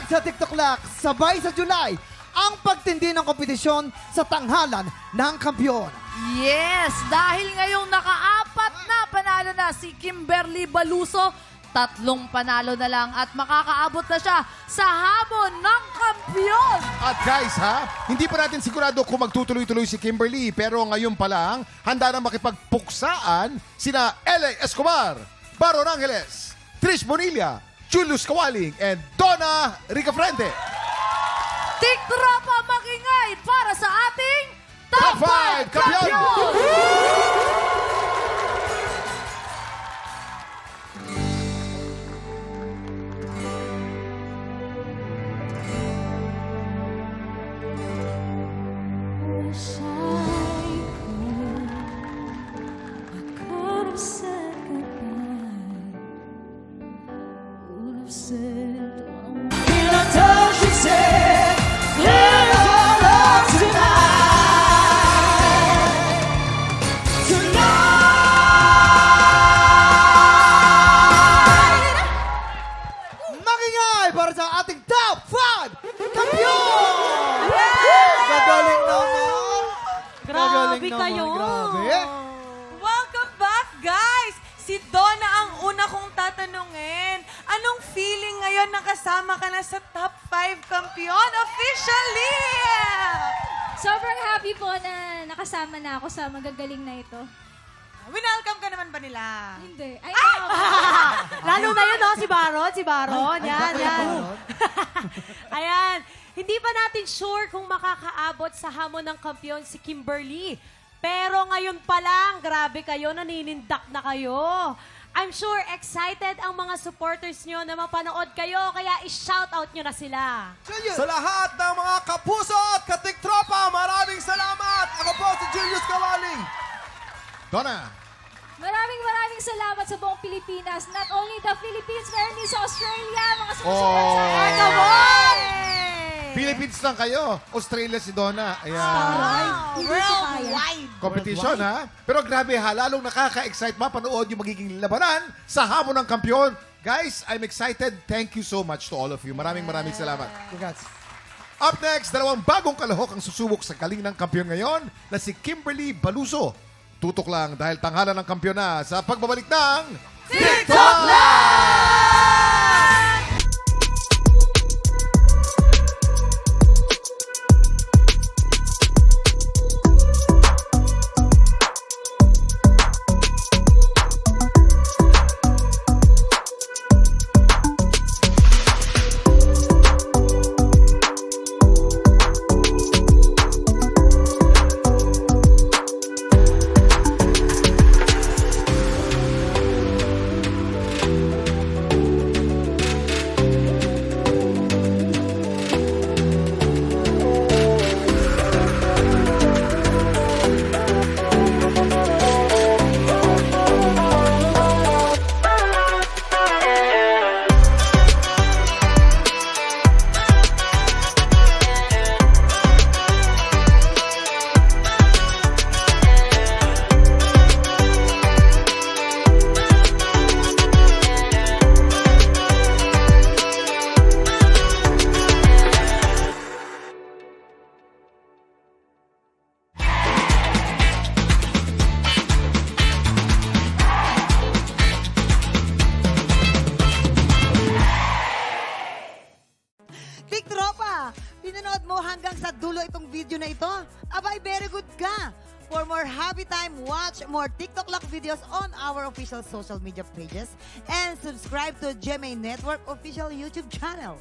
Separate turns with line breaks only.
Tag sa TikTok Lock, sabay sa July, ang pagtindi ng kompetisyon sa tanghalan ng kampiyon.
Yes, dahil ngayong nakaapat na panalo na si Kimberly Baluso, 3 panalo na lang at makakaabot na siya sa hamon ng kampiyon.
At guys ha, hindi pa natin sigurado kung magtutuloy-tuloy si Kimberly, pero ngayon pa lang, handa na makipagpuksaan sina L.A. Escobar, Baron Angeles, Trish Bonilla, Julius Kawaling, and Donna Ricafrente.
Tiktropa makingay para sa ating
Top 5 Kampiyon!
Wish I could have said goodbye. Would have said I told you said let all of
Makingay para sa ating Top 5 Kampiyon! Gagaling naman! Gagaling
Grabe
naman,
kayo.
Grabe.
Welcome back, guys! Si Donna ang una kong tatanungin. Anong feeling ngayon na kasama ka na sa top 5 kampiyon officially?
Sobrang happy po na nakasama na ako sa magagaling na ito.
Winelcome ka naman ba nila?
Hindi. Ay,
Lalo na yun, no? Si Baron. Si Baron. Yan, yan.
Ayan, hindi pa natin sure kung makakaabot sa hamon ng kampiyon si Kimberly. Pero ngayon pa lang, grabe kayo, naninindak na kayo. I'm sure excited ang mga supporters nyo na mapanood kayo, kaya i-shoutout nyo na sila.
Sa lahat ng mga kapuso at katiktropa, maraming salamat! Ako po si Julius Kawaling.
Donna,
maraming salamat sa buong Pilipinas. Not only the Philippines, meron din sa Australia, mga
Oh.
sumusunod sa akin.
Come
on!
Philippines lang kayo. Australia si Donna. Ayan.
Worldwide.
Competition ha. Pero grabe ha, lalong nakaka-excite mapanood yung magiging labanan sa hamon ng kampiyon. Guys, I'm excited. Thank you so much to all of you. Maraming salamat.
Congrats.
Up next, 2 bagong kalahok ang susubok sa galing ng kampiyon ngayon na si Kimberly Baluso. Tutok lang dahil tanghalan ng kampiyon na sa pagbabalik ng TikTok Live!
Tiktropa, pinanood mo hanggang sa dulo itong video na ito? Abay, very good ka! For more happy time, watch more TikTok Lock videos on our official social media pages and subscribe to GMA Network official YouTube channel.